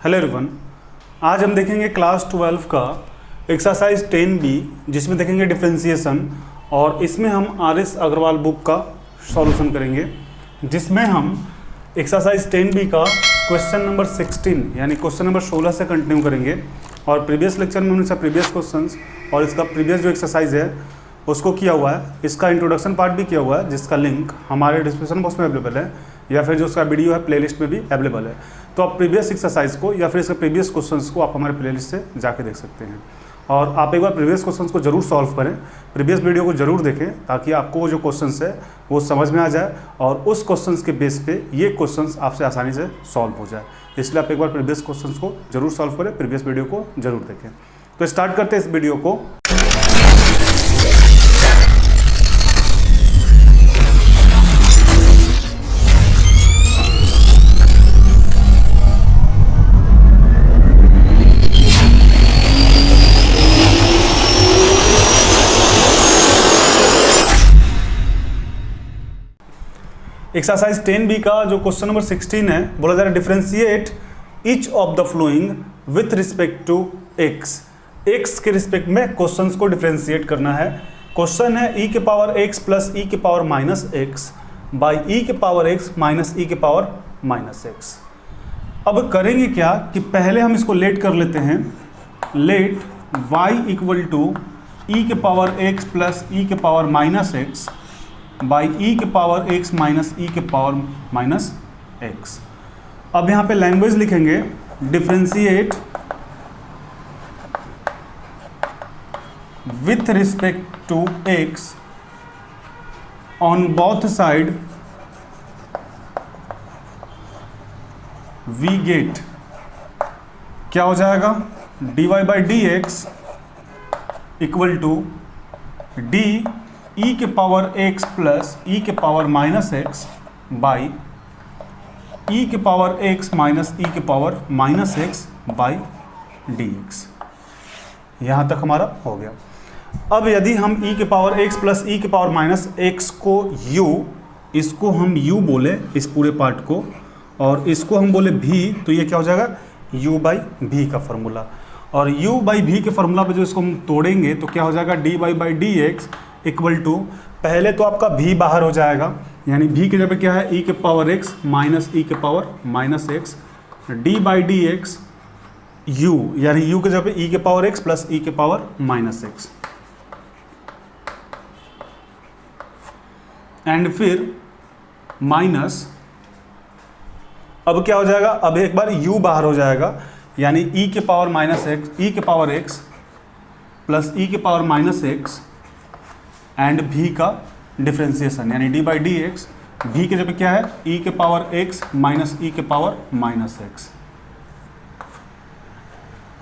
Hello everyone, आज हम देखेंगे क्लास 12 का एक्सरसाइज 10B जिसमें देखेंगे डिफरेंशिएशन और इसमें हम आर.एस. अग्रवाल बुक का सॉल्यूशन करेंगे, जिसमें हम एक्सरसाइज 10B का क्वेश्चन नंबर 16 यानी क्वेश्चन नंबर 16 से कंटिन्यू करेंगे। और प्रीवियस लेक्चर में हमने प्रीवियस क्वेश्चंस और इसका प्रीवियस जो एक्सरसाइज है उसको किया हुआ है, इसका इंट्रोडक्शन पार्ट भी किया हुआ है, जिसका लिंक हमारे डिस्क्रिप्शन बॉक्स में अवेलेबल है या फिर जो उसका वीडियो है प्लेलिस्ट में भी अवेलेबल है। तो आप प्रीवियस एक्सरसाइज को या फिर इसके प्रीवियस क्वेश्चंस को आप हमारे प्लेलिस्ट से जाके देख सकते हैं। और आप एक बार प्रीवियस क्वेश्चंस को जरूर सॉल्व करें, प्रीवियस वीडियो को जरूर देखें, ताकि आपको वो जो क्वेश्चंस है वो समझ में आ जाए और उस क्वेश्चंस के बेस पे ये क्वेश्चंस आपसे आसानी से सॉल्व हो जाए। इसलिए आप एक बार प्रीवियस क्वेश्चंस को जरूर सॉल्व करें, प्रीवियस वीडियो को जरूर देखें। तो स्टार्ट करते हैं इस वीडियो को। एक्सरसाइज 10B का जो क्वेश्चन नंबर 16 है, बोला जा रहा है differentiate each of the following with respect to x. X के रिस्पेक्ट में क्वेश्चंस को डिफरेंशिएट करना है। क्वेश्चन है e के पावर x प्लस e के power minus x by e के पावर x माइनस e के पावर माइनस एक्स। अब करेंगे क्या कि पहले हम इसको लेट कर लेते हैं। Let y equal to e के पावर x प्लस e के power minus x by e के पावर x माइनस ई के पावर माइनस एक्स। अब यहाँ पे लैंग्वेज लिखेंगे differentiate with respect to x on both side we get, क्या हो जाएगा, dy by d x equal to d e के पावर x प्लस e के power minus x by e के पावर x माइनस e के power minus x by d x. यहाँ तक हमारा हो गया। अब यदि हम e के पावर x प्लस e के पावर माइनस एक्स को u, इसको हम u बोले इस पूरे पार्ट को, और इसको हम बोले v, तो ये क्या हो जाएगा u बाई v का फॉर्मूला। और u बाई v के फॉर्मूला पे जो इसको हम तोड़ेंगे तो क्या हो जाएगा dy by d x equal to, पहले तो आपका v बाहर हो जाएगा, यानी v की जगह पे क्या है e के पावर x माइनस e के power minus x D by d x u, यानी u की जगह पे e के पावर x प्लस e के पावर माइनस एक्स, एंड फिर माइनस, अब क्या हो जाएगा, अब एक बार u बाहर हो जाएगा, यानी e के पावर माइनस एक्स, e के पावर x प्लस e के power minus x and v का डिफरेंशिएशन, यानी D by d x, v के जगह क्या है e के पावर x माइनस e के पावर माइनस एक्स,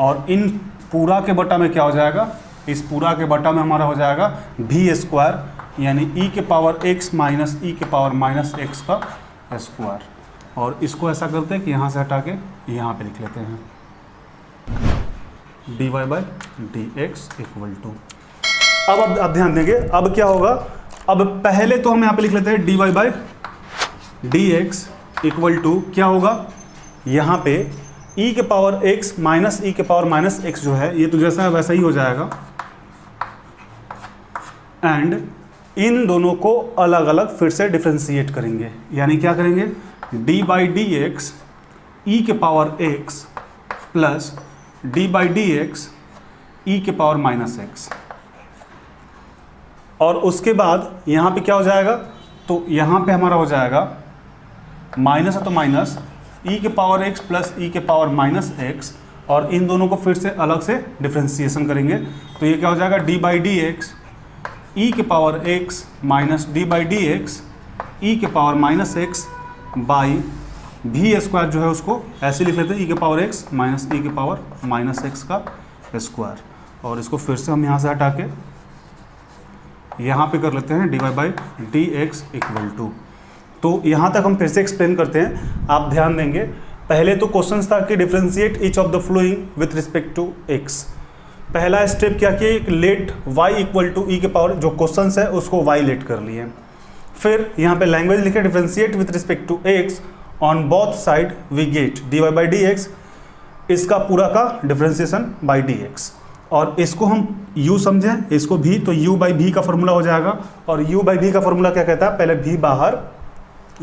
और इन पूरा के बटा में क्या हो जाएगा, इस पूरा के बटा में हमारा हो जाएगा v स्क्वायर, यानी e के पावर x माइनस e के पावर माइनस एक्स का स्क्वायर। और इसको ऐसा करते हैं कि यहाँ से हटा के यहाँ पे लिख लेते हैं dy by d x equal to. अब ध्यान देंगे, अब क्या होगा, अब पहले तो हम यहाँ पे लिख लेते हैं dy by d x equal to क्या होगा, यहाँ पे e के पावर x माइनस e के पावर माइनस एक्स जो है ये तो जैसा है वैसा ही हो जाएगा, एंड इन दोनों को अलग अलग फिर से डिफरेंशिएट करेंगे, यानी क्या करेंगे d by d x e के power x plus d by d x e के पावर माइनस एक्स। और उसके बाद यहाँ पे क्या हो जाएगा, तो यहाँ पे हमारा हो जाएगा माइनस है तो माइनस e के पावर x प्लस e के पावर माइनस एक्स, और इन दोनों को फिर से अलग से डिफरेंशिएशन करेंगे, तो ये क्या हो जाएगा d by d x e के power x minus d by d x e के power minus x by v square जो है उसको ऐसे लिख लेते हैं e के पावर x माइनस e के पावर माइनस एक्स का स्क्वायर। और इसको फिर से हम यहाँ से हटा के यहाँ पे कर लेते हैं dy by d x equal to. तो यहाँ तक हम फिर से एक्सप्लेन करते हैं, आप ध्यान देंगे। पहले तो क्वेश्चन था कि differentiate each of the following with respect to x। पहला स्टेप क्या किया, let y equal to e के पावर, जो क्वेश्चन है उसको y लेट कर लिए। फिर यहाँ पे लैंग्वेज लिखे differentiate with respect to x on both side we get dy by d x इसका पूरा का डिफरेंशिएशन बाई डी एक्स, और इसको हम u समझें, इसको v, तो u बाई v का फॉर्मूला हो जाएगा। और u बाई v का फॉर्मूला क्या कहता है, पहले v बाहर,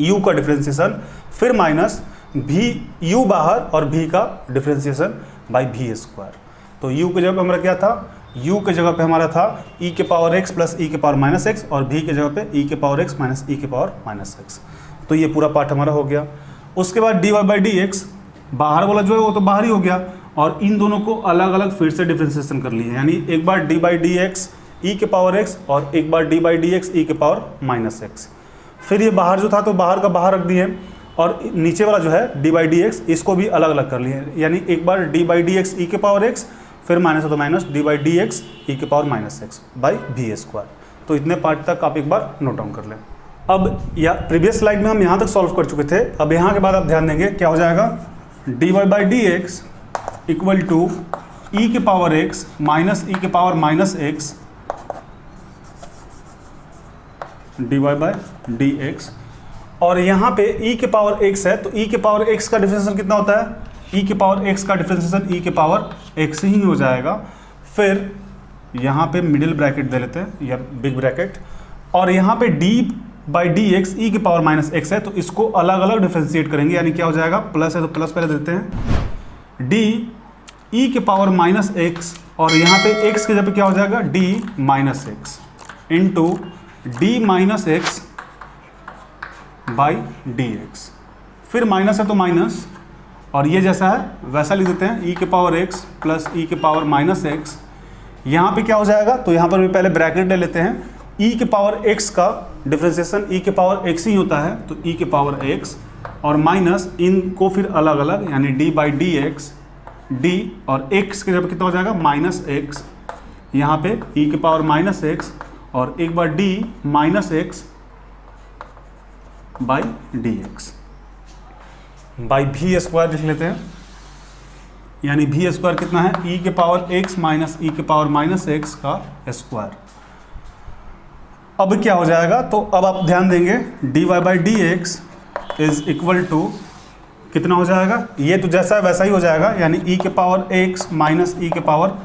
u का डिफरेंशिएशन, फिर माइनस v u बाहर और v का डिफरेंशिएशन बाई v स्क्वायर। तो u की जगह पे हमारा क्या था, u के जगह पे हमारा था e के पावर x प्लस e के पावर माइनस x, और v के जगह पे e के पावर x माइनस e के पावर माइनस x। तो ये पूरा पार्ट हमारा हो गया। उसके बाद dy बाई डी एक्स, बाहर वाला जो है वो तो बाहर ही हो गया, और इन दोनों को अलग अलग फिर से डिफरेंशिएशन कर लिए, यानी एक बार d by d x e के पावर x और एक बार d by d x e के पावर माइनस x। फिर ये बाहर जो था तो बाहर का बाहर रख दिए, और नीचे वाला जो है डी बाई डी एक्स इसको भी अलग अलग कर लिए, यानी एक बार d by d x e के पावर x, फिर माइनस है तो minus d by d x e के power minus x by v square. तो इतने पार्ट तक आप एक बार नोट डाउन कर लें। अब या प्रीवियस स्लाइड में हम यहाँ तक सॉल्व कर चुके थे, अब यहाँ के बाद आप ध्यान देंगे क्या हो जाएगा, d y by d x equal to e के पावर एक्स माइनस ई के power minus x d y by d x, और यहाँ पे e के पावर x है, तो e के पावर x का डिफरेंशिएशन कितना होता है, e के पावर x का डिफरेंशिएशन e के पावर x ही हो जाएगा। फिर यहाँ पे मिडिल ब्रैकेट दे लेते हैं या बिग ब्रैकेट, और यहाँ पे d by d x e के पावर माइनस एक्स है, तो इसको अलग अलग डिफरेंशिएट करेंगे, यानी क्या हो जाएगा, प्लस है तो प्लस पहले देते हैं, d e के पावर माइनस एक्स, और यहाँ पे x की जगह पे क्या हो जाएगा, d minus x into D minus x by d x. फिर माइनस है तो माइनस, और ये जैसा है वैसा लिख देते हैं, e के पावर x प्लस e के पावर माइनस एक्स। यहाँ पे क्या हो जाएगा, तो यहाँ पर भी पहले ब्रैकेट ले लेते हैं, e के पावर x का डिफरेंशिएशन e के पावर x ही होता है, तो e के पावर x, और माइनस इनको फिर अलग अलग, यानी d by d x, d और x के जब कितना हो जाएगा माइनस x, यहाँ पे e के पावर माइनस x, और एक बार d minus x by d x by v square लिख लेते हैं, यानी वी स्क्वायर कितना है, e के पावर x माइनस e के पावर माइनस एक्स का स्क्वायर। अब क्या हो जाएगा, तो अब आप ध्यान देंगे d y by d x is equal to कितना हो जाएगा, ये तो जैसा है वैसा ही हो जाएगा, यानी e के पावर x माइनस e के पावर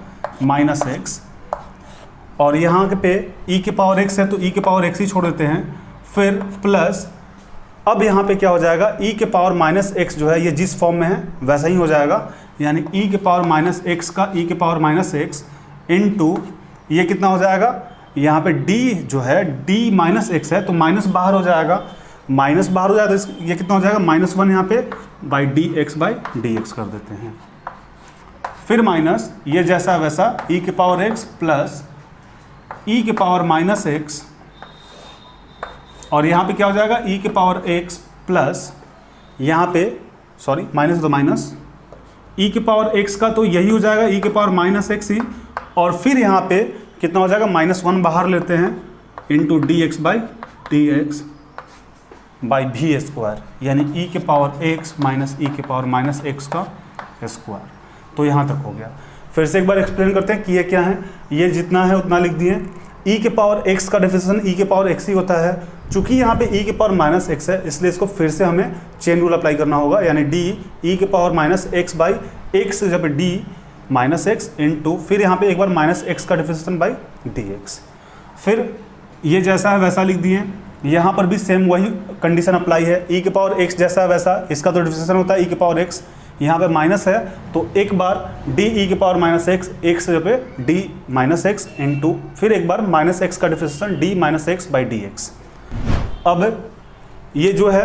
माइनस एक्स, और यहाँ पे e के पावर x है तो e के पावर x ही छोड़ देते हैं, फिर प्लस, अब यहाँ पे क्या हो जाएगा, e के पावर माइनस एक्स जो है ये जिस फॉर्म में है वैसा ही हो जाएगा, यानी e के पावर माइनस एक्स का e के पावर माइनस एक्स इंटू ये कितना हो जाएगा, यहाँ पे d जो है d माइनस एक्स है तो माइनस बाहर हो जाएगा, माइनस बाहर हो जाएगा तो ये कितना हो जाएगा, माइनस वन यहाँ पे बाई डी एक्स कर देते हैं। फिर माइनस ये जैसा वैसा e के पावर x प्लस e के पावर माइनस एक्स, और यहाँ पे क्या हो जाएगा, e के पावर x प्लस यहाँ पे सॉरी माइनस तो माइनस e के पावर x का तो यही हो जाएगा e के पावर माइनस एक्स ही, और फिर यहाँ पे कितना हो जाएगा, माइनस वन बाहर लेते हैं into d x by d x by v square, यानी e के पावर x माइनस e के पावर माइनस एक्स का स्क्वायर। तो यहाँ तक हो गया। फिर से एक बार एक्सप्लेन करते हैं कि ये क्या है, ये जितना है उतना लिख दिए, e के पावर x का डिफरेंशिएशन e के पावर x ही होता है, चूंकि यहाँ पे e के पावर माइनस एक्स है इसलिए इसको फिर से हमें चेन रूल अप्लाई करना होगा, यानी d e के power minus x by x जब d माइनस एक्स इंटू फिर यहाँ पे एक बार माइनस एक्स का डिफरेंशिएशन बाई डी एक्स। फिर ये जैसा है वैसा लिख दिए, यहाँ पर भी सेम वही कंडीशन अप्लाई है, e के पावर x जैसा है वैसा इसका तो डिफरेंशिएशन होता है e के पावर x, यहाँ पे माइनस है तो एक बार डी ई के पावर माइनस एक्स, एक्स जगह पे डी माइनस एक्स इंटू फिर एक बार माइनस एक्स का differentiation D minus x by d x. अब ये जो है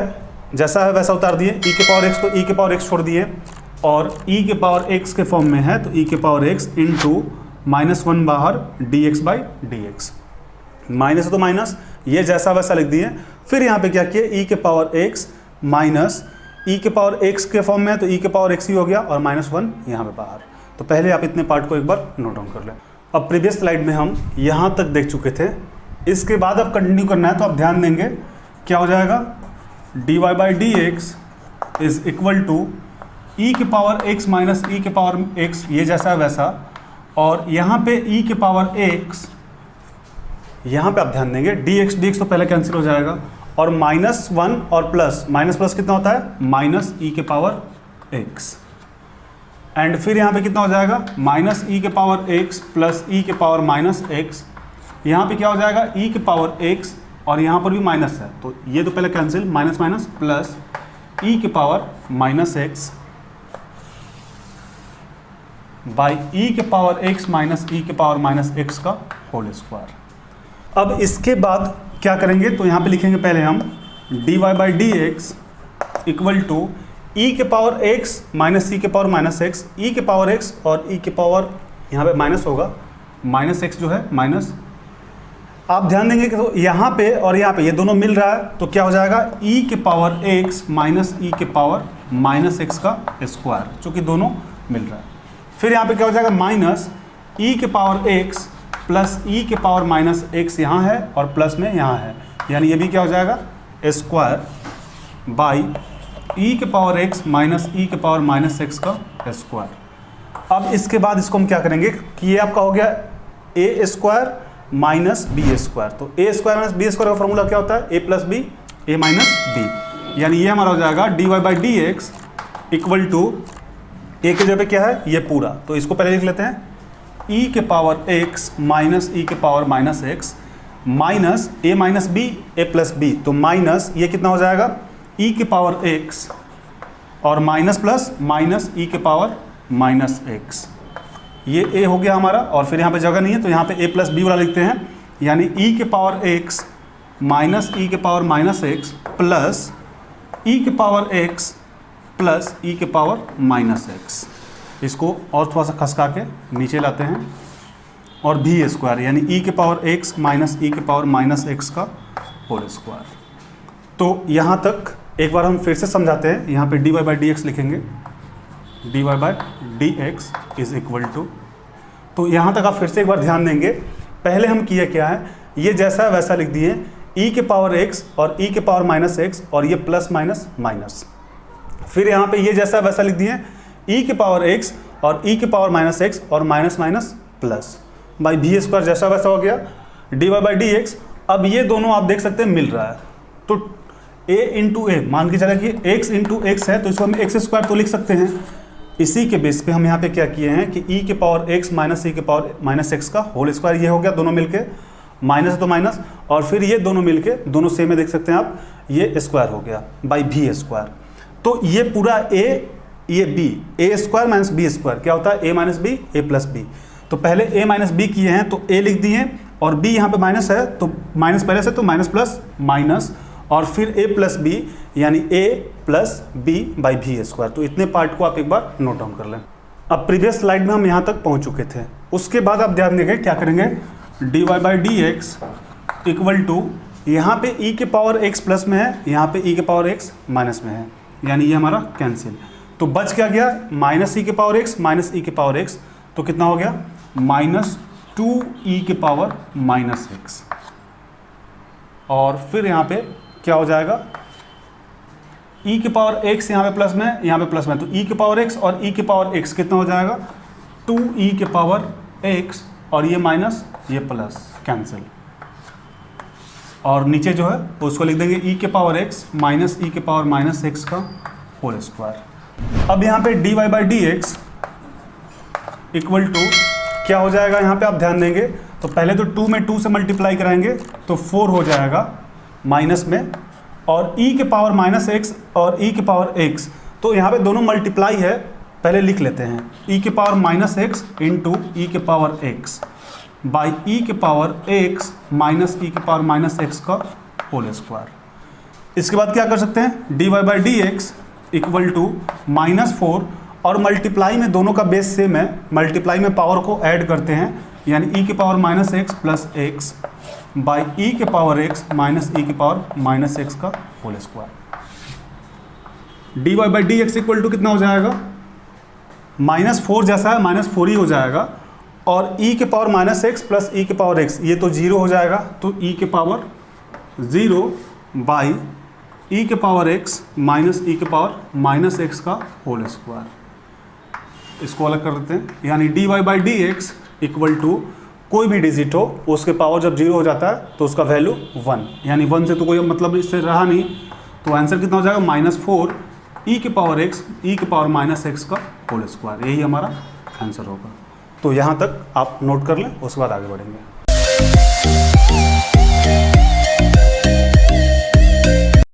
जैसा है वैसा उतार दिए, e के पावर x तो e के पावर x छोड़ दिए, और e के पावर x के फॉर्म में है तो e के power x into minus one बाहर d x by d x, minus तो माइनस ये जैसा वैसा लिख दिए। फिर यहाँ पे क्या किए, e के पावर x माइनस e के पावर x के फॉर्म में है तो e के पावर x ही हो गया, और माइनस वन यहाँ पे बाहर। तो पहले आप इतने पार्ट को एक बार नोट डाउन कर लें। अब प्रीवियस स्लाइड में हम यहाँ तक देख चुके थे, इसके बाद अब कंटिन्यू करना है तो आप ध्यान देंगे क्या हो जाएगा, d y by d x is equal to e के पावर x माइनस ई के पावर x, ये जैसा है वैसा, और यहाँ पे e के पावर x, यहाँ पे आप ध्यान देंगे डी एक्स तो पहले कैंसिल हो जाएगा, और माइनस वन और प्लस माइनस प्लस कितना होता है, माइनस ई के पावर x। एंड फिर यहाँ पे कितना हो जाएगा माइनस ई के पावर एक्स प्लस ई के पावर माइनस एक्स। यहाँ पे क्या हो जाएगा ई के पावर एक्स और यहाँ पर भी माइनस है तो ये तो पहले कैंसिल, माइनस माइनस प्लस ई के power minus x by e के पावर एक्स माइनस ई के पावर माइनस एक्स का होल स्क्वायर। अब इसके बाद क्या करेंगे तो यहाँ पे लिखेंगे पहले हम d y by d x equal to e के पावर एक्स माइनस ई के पावर माइनस एक्स, ई के पावर एक्स और ई के पावर यहाँ पे माइनस होगा, माइनस एक्स जो है माइनस, आप ध्यान देंगे कि तो यहाँ पे और यहाँ पे ये दोनों मिल रहा है तो क्या हो जाएगा ई के पावर एक्स माइनस ई के पावर माइनस एक्स का स्क्वायर, जो कि दोनों मिल रहा है। फिर यहाँ पे क्या हो जाएगा माइनस ई के पावर एक्स प्लस ई के पावर माइनस एक्स यहाँ है और प्लस में यहाँ है, यानी ये भी क्या हो जाएगा स्क्वायर बाई ई के पावर एक्स माइनस ई के पावर माइनस एक्स का स्क्वायर। अब इसके बाद इसको हम क्या करेंगे कि ये आपका हो गया a square minus b square, तो a square minus b square का फॉर्मूला क्या होता है a plus b a minus b, यानी ये हमारा हो जाएगा d y by d x equal to a के जगह पे क्या है ये पूरा, तो इसको पहले लिख लेते हैं ई के पावर एक्स माइनस ई के power minus x minus A minus b a plus b, तो माइनस ये कितना हो जाएगा ई के पावर एक्स और माइनस प्लस माइनस ई के पावर माइनस एक्स, ये ए हो गया हमारा। और फिर यहाँ पे जगह नहीं है तो यहाँ पे ए प्लस बी वाला लिखते हैं, यानी ई के पावर एक्स माइनस ई के पावर माइनस एक्स प्लस ई के पावर एक्स प्लस ई के पावर माइनस एक्स। इसको और थोड़ा सा खसका के नीचे लाते हैं और बी स्क्वायर यानी ई के पावर एक्स माइनस ई के पावर माइनस एक्स का होल स्क्वायर। तो यहाँ तक एक बार हम फिर से समझाते हैं, यहाँ पे d y by d x लिखेंगे, d y by d x is equal to, तो यहाँ तक आप फिर से एक बार ध्यान देंगे, पहले हम किया क्या है ये जैसा है वैसा लिख दिए ई के पावर एक्स और ई के पावर माइनस एक्स और ये प्लस माइनस माइनस, फिर यहाँ पे ये जैसा वैसा लिख दिए ई के पावर एक्स और ई के पावर माइनस एक्स और minus minus plus by b square जैसा वैसा हो गया d y by d x. अब ये दोनों आप देख सकते हैं मिल रहा है तो a इंटू ए मान के चला कि x इंटू एक्स है तो इसको हम एक्स स्क्वायर तो लिख सकते हैं। इसी के बेस पे हम यहाँ पे क्या किए हैं कि e के पावर x माइनस ई के पावर माइनस एक्स का होल स्क्वायर, ये हो गया दोनों मिलके माइनस तो माइनस और फिर ये दोनों मिलके दोनों सेम में देख सकते हैं आप, ये स्क्वायर हो गया बाई बी स्क्वायर। तो ये पूरा a ये b a square minus b square क्या होता है a minus b a plus b, तो पहले a माइनस बी किए हैं तो a लिख दिए और b यहाँ पे माइनस है तो माइनस पहले से तो माइनस प्लस माइनस और फिर a प्लस बी यानी a प्लस बी बाई भी स्क्वायर। तो इतने पार्ट को आप एक बार नोट डाउन कर लें। अब प्रीवियस स्लाइड में हम यहाँ तक पहुँच चुके थे, उसके बाद आप ध्यान देंगे क्या करेंगे d y by d x equal to, यहाँ पे e के पावर x प्लस में है, यहाँ पे e के पावर x माइनस में है, यानी ये हमारा कैंसिल, तो बच क्या गया माइनस ई के पावर x माइनस ई के पावर x, तो कितना हो गया माइनस 2e के पावर माइनस एक्स। और फिर यहाँ पे क्या हो जाएगा e के पावर x यहाँ पे प्लस में यहाँ पे प्लस में, तो e के पावर x और e के पावर x कितना हो जाएगा 2e के पावर x और ये माइनस ये प्लस कैंसिल, और नीचे जो है उसको लिख देंगे e के पावर x माइनस ई के पावर माइनस एक्स का होल स्क्वायर। अब यहाँ पे d y by d x equal to क्या हो जाएगा, यहाँ पे आप ध्यान देंगे तो पहले तो 2 में 2 से मल्टीप्लाई कराएंगे तो 4 हो जाएगा माइनस में, और e के पावर माइनस एक्स और e के पावर x, तो यहाँ पे दोनों मल्टीप्लाई है, पहले लिख लेते हैं e के पावर माइनस एक्स इंटू ई के पावर x बाई ई के पावर x माइनस ई के पावर माइनस एक्स का होल स्क्वायर। इसके बाद क्या कर सकते हैं d y by d x equal to -4 और मल्टीप्लाई में दोनों का बेस सेम है, मल्टीप्लाई में पावर को ऐड करते हैं यानी e के power minus x plus x by e के पावर एक्स माइनस ई के पावर माइनस एक्स का whole square. D y by d x equal to कितना हो जाएगा -4 जैसा है -4 ही हो जाएगा, और e के पावर माइनस एक्स प्लस ई के पावर एक्स ये तो 0 हो जाएगा, तो e के पावर 0 बाई ई के पावर एक्स माइनस ई के पावर माइनस एक्स का होल स्क्वायर। इसको अलग कर देते हैं, यानी d y by d x equal to कोई भी डिजिट हो उसके पावर जब 0 हो जाता है तो उसका वैल्यू 1, यानी 1 से तो कोई मतलब इससे रहा नहीं, तो आंसर कितना हो जाएगा -4 ई के पावर एक्स ई के पावर माइनस एक्स का होल स्क्वायर, यही हमारा आंसर होगा। तो यहाँ तक आप नोट कर लें, उसके बाद आगे बढ़ेंगे।